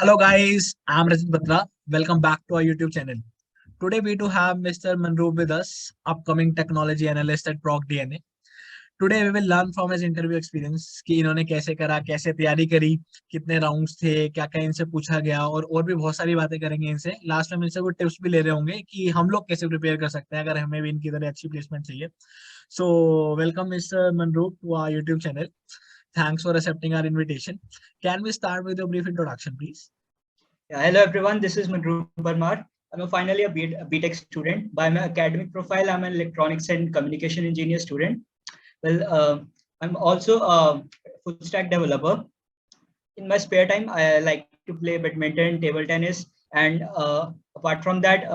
Hello guys, I'm Rajat Batra. Welcome back to our YouTube channel. Today we do have Mr. Manroop with us, upcoming technology analyst at Proc DNA. Today we will learn from his interview experience कि इन्होंने कैसे करा, कैसे तैयारी करी, कितने rounds थे, क्या क्या इनसे पूछा गया और भी बहुत सारी बातें करेंगे इनसे. लास्ट में इनसे कोई टिप्स भी ले रहे होंगे कि हम लोग कैसे प्रिपेयर कर सकते हैं अगर हमें भी इनकी तरह अच्छी प्लेसमेंट चाहिए. So welcome Mr. Manroop to our YouTube channel. Thanks for accepting our invitation. Can we start with a brief introduction, please? Yeah, hello everyone, this is Manroop Parmar. I'm finally a BTech student. By my academic profile, I'm an electronics and communication engineer student. I'm also a full stack developer. In my spare time, I like to play badminton, table tennis, and apart from that,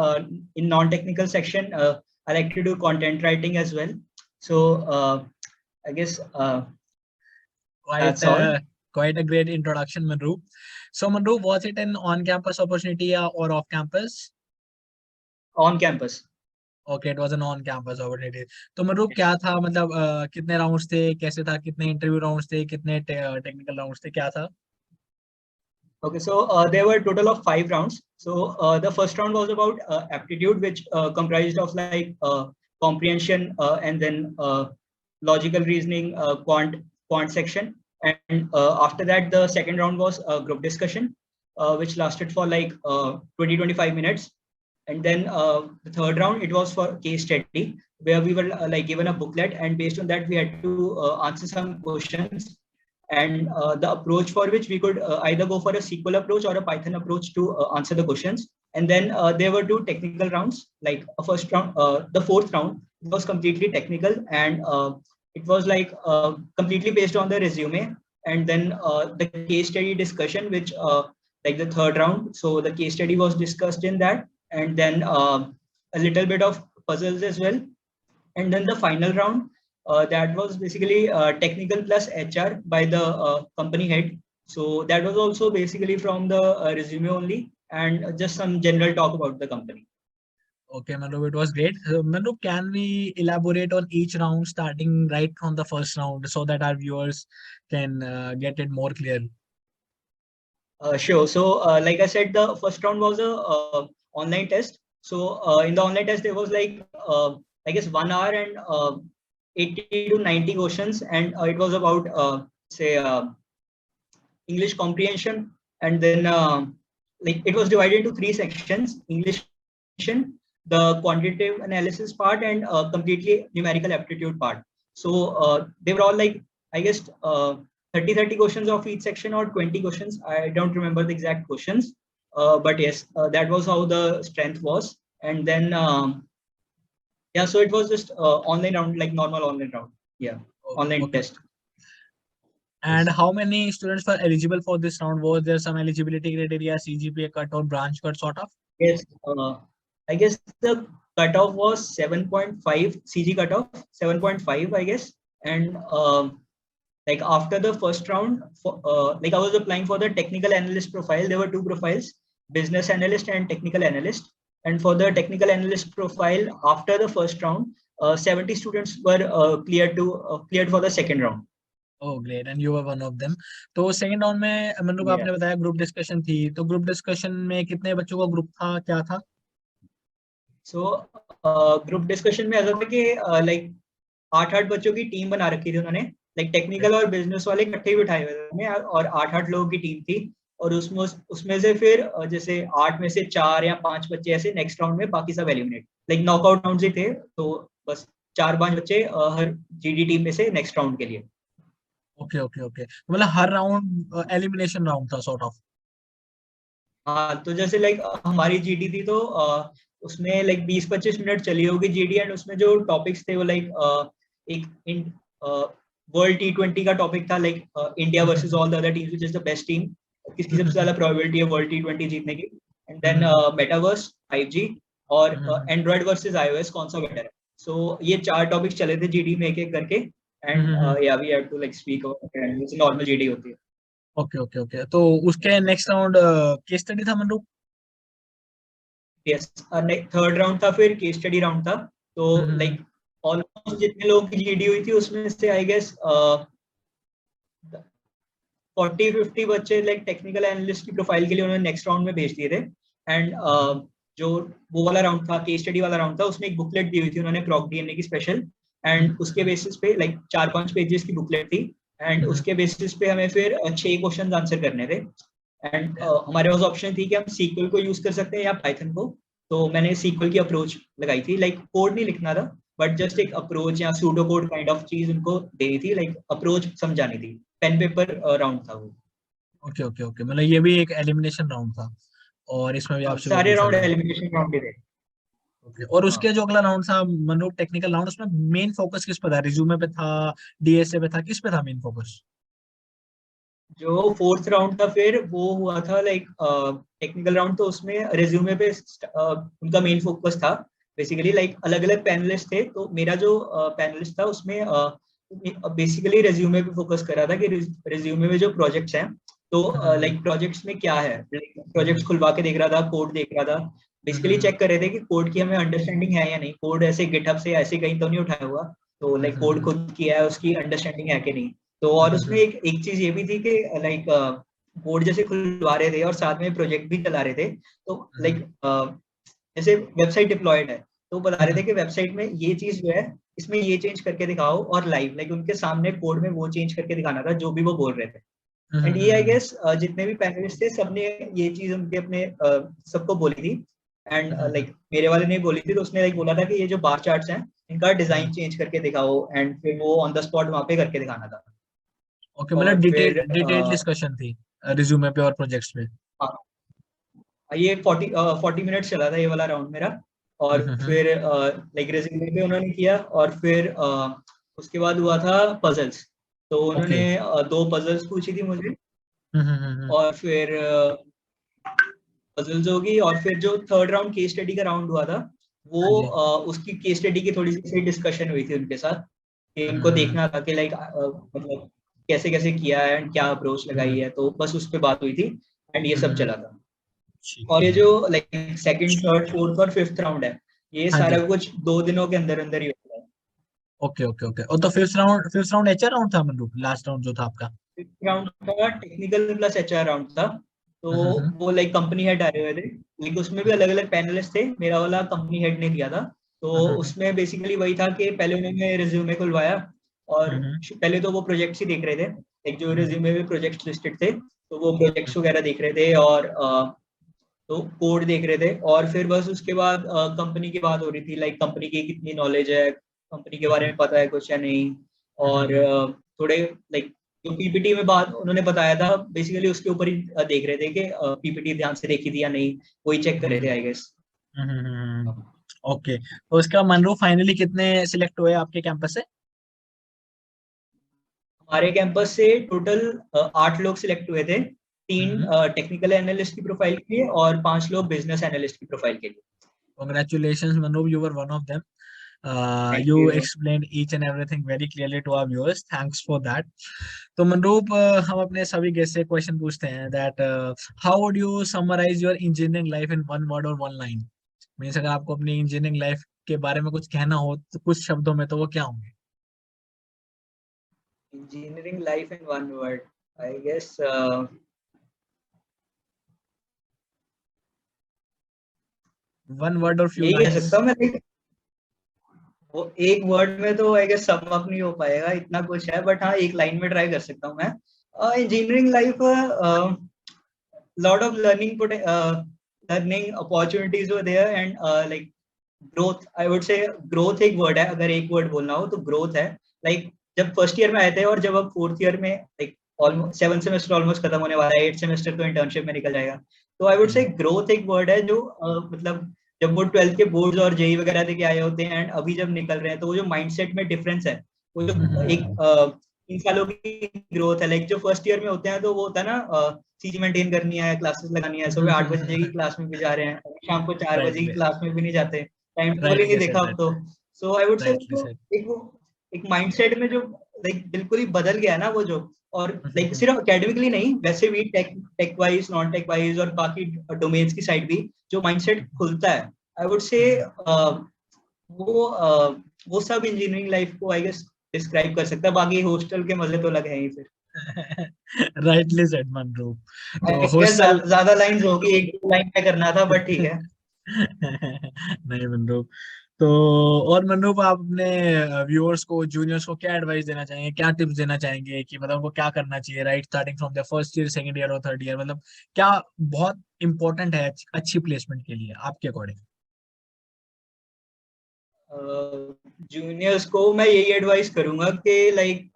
in non-technical section, I like to do content writing as well. So I guess that's all. Quite a great introduction, Manroop. So, Manroop, was it an on-campus opportunity or off-campus? On campus. Okay, it was an on-campus opportunity. तो Manroop क्या था मतलब कितने rounds थे, कैसे था, कितने interview rounds थे, कितने टेक्निकल राउंड्स थे, क्या था? Okay, so there were a total of 5 rounds. So the first round was about aptitude, which comprised of like comprehension and then logical reasoning, quant section. And after that, the second round was group discussion, which lasted for like 20-25 minutes. And then the third round, it was for case study, where we were like given a booklet, and based on that, we had to answer some questions. And the approach for which we could either go for a SQL approach or a Python approach to answer the questions. And then there were 2 technical rounds, like a first round, the fourth round was completely technical, and it was like completely based on the resume. And then the case study discussion, which like the third round. So the case study was discussed in that, and then a little bit of puzzles as well. And then the final round, that was basically technical plus HR by the company head. So that was also basically from the resume only, and just some general talk about the company. Okay, Manroop, it was great. Manroop, can we elaborate on each round starting right from the first round so that our viewers can get it more clear? Sure. So like I said, the first round was a online test. So in the online test, there was like I guess 1 hour and 80 to 90 questions, and it was about say English comprehension, and then like it was divided into 3 sections: English comprehension, the quantitative analysis part, and completely numerical aptitude part. So they were all like, I guess 30 questions of each section, or 20 questions. I don't remember the exact questions, but yes, that was how the strength was. And then yeah, so it was just online round, like normal online round. Yeah, online test. And how many students were eligible for this round? Was there some eligibility criteria, CGPA cut or branch cut sort of? Yes, I guess the cutoff was 7.5 CG cutoff, 7.5 I guess. And like after the first round, like I was applying for the technical analyst profile. There were 2 profiles: business analyst and technical analyst. And for the technical analyst profile, after the first round, 70 students were cleared for the second round. Oh great, and you were one of them. तो second round में मनरूप आपने बताया group discussion थी, तो group discussion में कितने बच्चों का ग्रुप था, क्या था? सो ग्रुप डिस्कशन में ऐसा था कि लाइक 8 बच्चों की टीम बना रखी थी उन्होंने, लाइक टेक्निकल और बिजनेस वाले इकट्ठे ही बिठाए हुए थे, और 8 लोगों की टीम थी. और उसमें से फिर जैसे 8 में से 4 या 5 बच्चे ऐसे नेक्स्ट राउंड में, बाकी सब एलिमिनेट, लाइक नॉकआउट राउंड ही थे. तो बस 4-5 बच्चे हर जीडी टीम में से नेक्स्ट राउंड के लिए. ओके ओके ओके, मतलब हर राउंड एलिमिनेशन राउंड था सॉर्ट ऑफ. हाँ, तो जैसे लाइक हमारी जीडी थी, तो उसमें लाइक 20-25 मिनट चली होगी जीडी, एंड उसमें जो टॉपिक्स थे वो लाइक एक वर्ल्ड T20 का टॉपिक था, like India versus all the other teams, which is the best team, किसकी सबसे ज्यादा प्रोबेबिलिटी है वर्ल्ड T20 जीतने की. एंड देन मेटावर्स, 5G और एंड्रॉइड वर्सेस iOS, कौन सा बेटर है. सो ये 4 टॉपिक्स चले थे जीडी में एक एक करके, and yeah we have to like speak about, normal GD होती है. ओके ओके ओके, तो उसके नेक्स्ट राउंड केस स्टडी था मनरूप? यस, थर्ड राउंड था, फिर केस स्टडी राउंड था. तो लाइक ऑलमोस्ट जितने लोगों की जीडी हुई थी उसमें से आई गेस 40-50 बच्चे लाइक टेक्निकल एनालिस्ट की प्रोफाइल के लिए उन्होंने नेक्स्ट राउंड में भेज दिए थे। एंड जो वो वाला राउंड था, केस स्टडी वाला राउंड था, उसमें एक बुकलेट दी हुई थी उन्होंने प्रॉक डीएनए की स्पेशल, एंड उसके बेसिस पे लाइक 4-5 पेजेस की बुकलेट थी, एंड उसके बेसिस पे हमें फिर 6 क्वेश्चन आंसर करने थे। एंड हमारे पास ऑप्शन थी कि हम सीक्वल को यूज कर सकते हैं या पाइथन को। तो मैंने सीक्वल की अप्रोच लगाई थी, लाइक कोड नहीं लिखना था, बट जस्ट एक अप्रोच या सूडो कोड काइंड ऑफ चीज उनको देनी थी, लाइक अप्रोच समझानी थी। पेन पेपर राउंड था वो। ओके ओके ओके, मतलब ये भी एक एलिमिनेशन राउंड था और इसमें भी आपसे वो सारे पूछा राउंड गया। एलिमिनेशन राउंड थे। ओके, और हाँ, उसके जो अगला राउंड था मनोप टेक्निकल राउंड, उसमें मेन फोकस किस पे था? रिज्यूमे पे था, डीएसए पे था, किस पे था मेन फोकस? जो फोर्थ राउंड था फिर वो हुआ था लाइक टेक्निकल राउंड, तो उसमें रिज्यूमे पे उनका मेन फोकस था। बेसिकली लाइक अलग अलग पैनलिस्ट थे, तो मेरा जो पैनलिस्ट था उसमें बेसिकली रिज्यूमे पे फोकस कर रहा था कि रिज्यूमे में जो प्रोजेक्ट्स हैं, तो लाइक प्रोजेक्ट्स में क्या है, प्रोजेक्ट्स खुलवा के देख रहा था, कोड देख रहा था। बेसिकली चेक कर रहे थे कि कोड की हमें अंडरस्टैंडिंग है या नहीं, कोड ऐसे गिटहब से ऐसे कहीं तो नहीं उठाया हुआ, तो लाइक कोड खुद किया है, उसकी अंडरस्टैंडिंग है कि नहीं। तो और उसमें एक चीज ये भी थी कि लाइक कोड जैसे खुलवा रहे थे और साथ में प्रोजेक्ट भी चला रहे थे, तो लाइक जैसे वेबसाइट डिप्लॉयड है, तो बता रहे थे कि वेबसाइट में ये चीज जो है इसमें ये चेंज करके दिखाओ, और लाइव लाइक उनके सामने कोड में वो चेंज करके दिखाना था जो भी वो बोल रहे थे। एंड ये आई गेस जितने भी पैनलिस्ट थे सबने ये चीज उनके अपने सबको बोली थी। एंड लाइक मेरे वाले ने बोली थी, तो उसने लाइक बोला था कि ये जो बार चार्ट्स हैं इनका डिजाइन चेंज करके दिखाओ, एंड फिर वो ऑन द स्पॉट वहां पे करके दिखाना था। ओके, मतलब और फिर डिटेल डिस्कशन थी रिज्यूमे पे और प्रोजेक्ट्स पे। हाँ, ये 40 मिनट्स चला था ये वाला राउंड मेरा। और फिर लाइक रेज्यूमे पे उन्होंने किया, और फिर उसके बाद हुआ था पजल्स। तो ओके। उन्होंने 2 पजल्स पूछी थी मुझे, और फिर पजल्स होगी, और फिर जो थर्ड राउंड केस स्टडी का राउंड हुआ था वो हाँ जी। उसकी केस स्टडी की थोड़ी सी डिस्कशन हुई थी उनके साथ, कि उनको देखना था कि लाइक मतलब कैसे कैसे किया है एंड क्या अप्रोच लगाई है, तो बस उस पर बात हुई थी, एंड ये सब चला था। ठीक और ये है। जो लाइक सेकंड, थर्ड, फोर्थ और फिफ्थ राउंड है, ये हाँ सारा जी। कुछ 2 दिनों के अंदर अंदर ही होता है। ओके ओके ओके, और तो फिफ्थ राउंड एचआर राउंड था मनरूप, लास्ट राउंड जो था आपका? फिफ्थ राउंड का टेक्निकल प्लस एचआर राउंड था। तो वो लाइक कंपनी हेड आए हुए थे, लेकिन उसमें भी अलग अलग पैनलिस्ट थे, मेरा वाला कंपनी हेड ने किया था। तो उसमें बेसिकली वही था कि पहले उन्होंने रिज्यूमे खुलवाया, और पहले तो वो प्रोजेक्ट्स ही देख रहे थे, एक जो रिज्यूमे में प्रोजेक्ट्स लिस्टेड थे, तो वो प्रोजेक्ट्स वगैरह देख रहे थे, और तो कोड देख रहे थे। और फिर बस उसके बाद कंपनी की बात हो रही थी, लाइक कंपनी की कितनी नॉलेज है, कंपनी के बारे में पता है कुछ या नहीं। और थोड़े लाइक जो पीपीटी में बात उन्होंने बताया था, बेसिकली उसके ऊपर ही देख रहे थे कि पीपीटी ध्यान से देखी थी या नहीं, वही चेक कर रहे थे आई गेस। ओके, तो इसका मनरूप फाइनली कितने सिलेक्ट हुए आपके कैंपस से? हमारे कैंपस से टोटल 8 लोग सिलेक्ट हुए थे, 3 टेक्निकल एनालिस्ट की प्रोफाइल के लिए और 5 लोग बिजनेस एनालिस्ट की प्रोफाइल के लिए। Congratulations, Manroop, you were one of them. Thank You you. explained each and everything very clearly to our viewers. Thanks for that. तो मनरूप, हम अपने सभी गेस्ट से क्वेश्चन पूछते हैं that how would you summarize your engineering life in one word or one line? Means अगर आपको अपनी इंजीनियरिंग लाइफ के बारे में कुछ कहना हो तो कुछ शब्दों में, तो वो क्या होंगे? Engineering life in one word, I guess one word और फ्यू यही कह लाइंस। सकता हूँ मैं। वो एक वर्ड में तो आई गेस सम अप नहीं हो पाएगा, इतना कुछ है, बट हाँ एक लाइन में ट्राई कर सकता हूँ मैं। Engineering life, lot of learning opportunities were there, and like growth, I would say growth एक वर्ड है, अगर एक वर्ड बोलना हो तो ग्रोथ है। लाइक जब फर्स्ट ईयर में आए थे और जब अब फोर्थ ईयर में लाइक ऑलमोस्ट 7 सेमेस्टर ऑलमोस्ट खत्म होने वाला है, 8 सेमेस्टर तो इंटर्नशिप में निकल जाएगा। तो आई वुड से ग्रोथ एक वर्ड है जो मतलब जब वो 12th के बोर्ड्स और जेई वगैरह देके आए होते हैं एंड अभी जब निकल रहे हैं, तो वो जो माइंडसेट में डिफरेंस है, वो जो एक 3 सालों की ग्रोथ है। लाइक जो फर्स्ट ईयर में होते हैं तो वो होता है ना, सीजी मेंटेन करनी है, क्लासेस लगानी है, सुबह 8 बजे की क्लास में भी जा रहे हैं, शाम को 4 बजे की राइटली क्लास में भी नहीं जाते, टाइम टेबल ही नहीं राइटली देखा सेड, अब तो। So I would say rightly said. एक माइंडसेट में जो लाइक बिल्कुल ही बदल गया है ना वो जो। और लाइक सिर्फ एकेडमिकली नहीं, वैसे भी tech wise, non tech wise और बाकी डोमेन्स की साइड भी जो माइंडसेट खुलता है, आई वुड से वो वो सब इंजीनियरिंग लाइफ को आई गेस डिस्क्राइब कर सकता है। बाकी हॉस्टल के मजे तो लगे हैं ही फिर। Rightly said Manroop. तो एक्चुअली हॉस्टल ज्यादा लाइंस होगी, एक दो लाइन पे करना था, बट ठीक है। नहीं मनरूप। तो और मनरूप, आप अपने व्यूअर्स को, जूनियर्स को क्या एडवाइस देना चाहेंगे, क्या टिप्स देना चाहेंगे कि मतलब उनको क्या करना चाहिए, right, starting from the first year, second year और थर्ड ईयर, मतलब क्या बहुत इंपॉर्टेंट है अच्छी प्लेसमेंट के लिए आपके अकॉर्डिंग? जूनियर्स को मैं यही एडवाइस करूंगा कि लाइक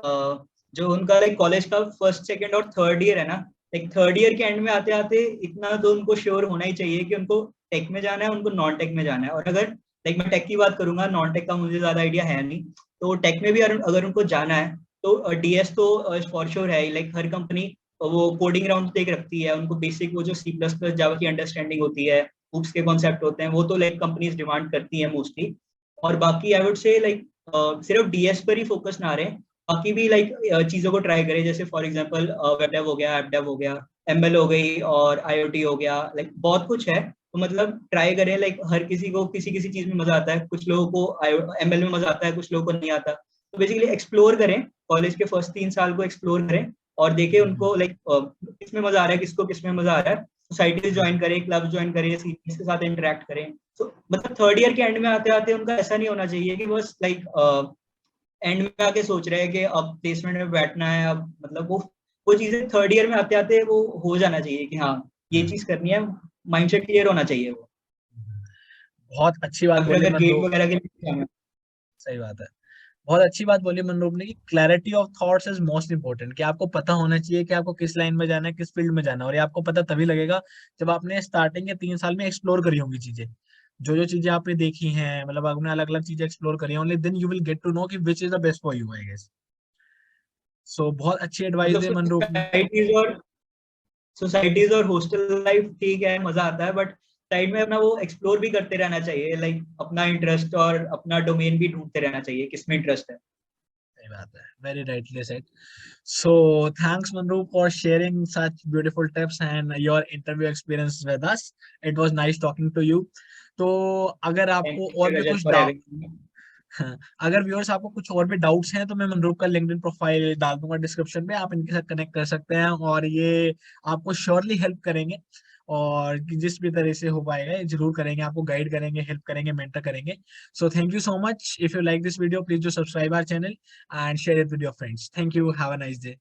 जो उनका लाइक कॉलेज का फर्स्ट सेकंड और थर्ड ईयर है ना, लाइक थर्ड ईयर के एंड में आते आते इतना तो उनको श्योर होना ही चाहिए कि उनको टेक में जाना है, उनको नॉन टेक में जाना है। और अगर लाइक मैं टेक की बात करूंगा, नॉन टेक का मुझे ज्यादा आइडिया है नहीं, तो टेक में भी अगर उनको जाना है तो डीएस तो फॉर श्योर है। लाइक हर कंपनी वो कोडिंग राउंड देख रखती है, उनको बेसिक वो जो सी प्लस प्लस जावा की अंडरस्टैंडिंग होती है, हुक्स के कॉन्सेप्ट होते हैं, वो तो लाइक कंपनीज डिमांड करती है मोस्टली। और बाकी आई वुड से लाइक सिर्फ डीएस पर ही फोकस ना रहे, बाकी भी लाइक चीजों को ट्राई करें। जैसे फॉर एग्जांपल वेब डेव हो गया, ऐप डेव हो गया, एमएल हो गई और आईओटी हो गया, लाइक बहुत कुछ है। तो मतलब ट्राई करें। लाइक हर किसी को किसी किसी चीज में मजा आता है, कुछ लोगों को एमएल में मजा आता है, कुछ लोगों को नहीं आता। तो बेसिकली एक्सप्लोर करें, कॉलेज के फर्स्ट 3 साल को एक्सप्लोर करें और देखें उनको लाइक किस में मजा आ रहा है, किसको किस में मजा आ रहा है। सोसाइटीज ज्वाइन करें, क्लब ज्वाइन करें, सीनियर्स के साथ इंटरेक्ट करें। तो मतलब थर्ड ईयर के एंड में आते आते उनका ऐसा नहीं होना चाहिए कि बस लाइक एंड में आके सोच रहे हैं कि अब प्लेसमेंट में बैठना है। अब मतलब वो चीजें थर्ड ईयर में आते आते वो हो जाना चाहिए कि हाँ ये चीज करनी है, माइंडसेट क्लियर होना चाहिए वो। बहुत अच्छी बात अगर बोली अगर गेट मनरूप। वगैरह के लिए जाना है। सही बात है। बहुत अच्छी बात बोली मनरूप ने कि clarity of thoughts is most important, कि आपको पता होना चाहिए कि आपको किस लाइन में जाना है, किस फील्ड में जाना है। और ये आपको पता तभी लगेगा जब आपने स्टार्टिंग के 3 साल में एक्सप्लोर करी होंगी चीजें, जो जो चीजें आपने देखी हैं, मतलब आपने अलग अलग चीजें एक्सप्लोर करी हैं, only then you will get to know कि which is the best for you, I guess. So बहुत अच्छी एडवाइस मतलब दी मनरूप ने। सोसाइटीज और हॉस्टल लाइफ ठीक है, मजा आता है, बट साइड में अपना वो एक्सप्लोर भी करते रहना चाहिए। लाइक अपना इंटरेस्ट और अपना डोमेन भी ढूंढते रहना चाहिए, किसमें इंटरेस्ट है। सही बात है, very rightly said. So thanks Manroop for sharing such beautiful tips and your interview experience with us. It was nice talking to you. तो अगर थैंक आपको और यू भी रजत कुछ फॉर डाउट, हैविंग मी। अगर व्यूअर्स आपको कुछ और भी डाउट्स हैं तो मैं मनरूप का लिंक्डइन प्रोफाइल डाल दूंगा डिस्क्रिप्शन में, आप इनके साथ कनेक्ट कर सकते हैं और ये आपको श्योरली हेल्प करेंगे। और जिस भी तरह से हो पाएगा ये जरूर करेंगे, आपको गाइड करेंगे, हेल्प करेंगे, मेंटर करेंगे। So thank you so much. If you like this video please do subscribe our channel and share it with your friends. Thank you, have a nice day.